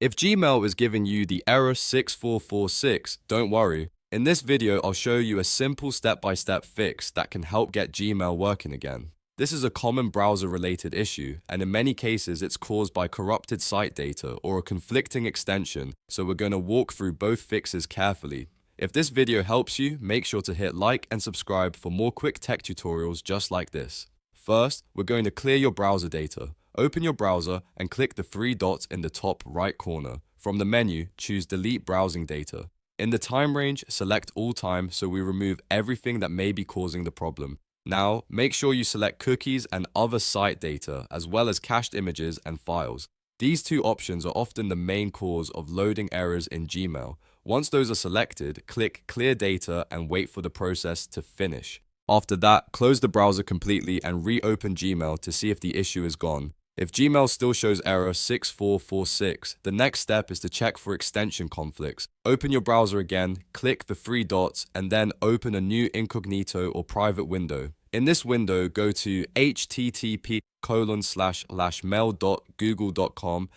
If Gmail is giving you the error 6446, don't worry. In this video, I'll show you a simple step-by-step fix that can help get Gmail working again. This is a common browser-related issue, and in many cases it's caused by corrupted site data or a conflicting extension, so we're going to walk through both fixes carefully. If this video helps you, make sure to hit like and subscribe for more quick tech tutorials just like this. First, we're going to clear your browser data. Open your browser and click the three dots in the top right corner. From the menu, choose Delete Browsing Data. In the time range, select All Time so we remove everything that may be causing the problem. Now, make sure you select cookies and other site data, as well as cached images and files. These two options are often the main cause of loading errors in Gmail. Once those are selected, click Clear Data and wait for the process to finish. After that, close the browser completely and reopen Gmail to see if the issue is gone. If Gmail still shows error 6446, the next step is to check for extension conflicts. Open your browser again, click the three dots, and then open a new incognito or private window. In this window, go to http://mail.google.com/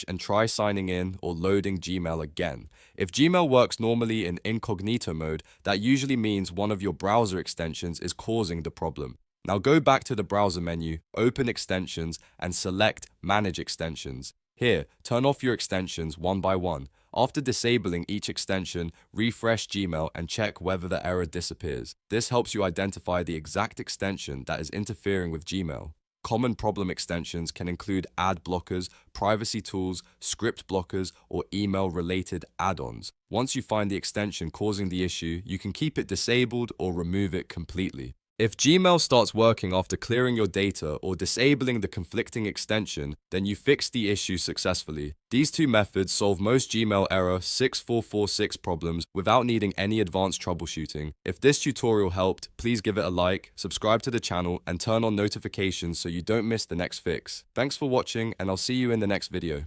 and try signing in or loading Gmail again. If Gmail works normally in incognito mode, that usually means one of your browser extensions is causing the problem. Now go back to the browser menu, open extensions, and select Manage Extensions. Here, turn off your extensions one by one. After disabling each extension, refresh Gmail and check whether the error disappears. This helps you identify the exact extension that is interfering with Gmail. Common problem extensions can include ad blockers, privacy tools, script blockers, or email-related add-ons. Once you find the extension causing the issue, you can keep it disabled or remove it completely. If Gmail starts working after clearing your data or disabling the conflicting extension, then you fixed the issue successfully. These two methods solve most Gmail error 6446 problems without needing any advanced troubleshooting. If this tutorial helped, please give it a like, subscribe to the channel, and turn on notifications so you don't miss the next fix. Thanks for watching, and I'll see you in the next video.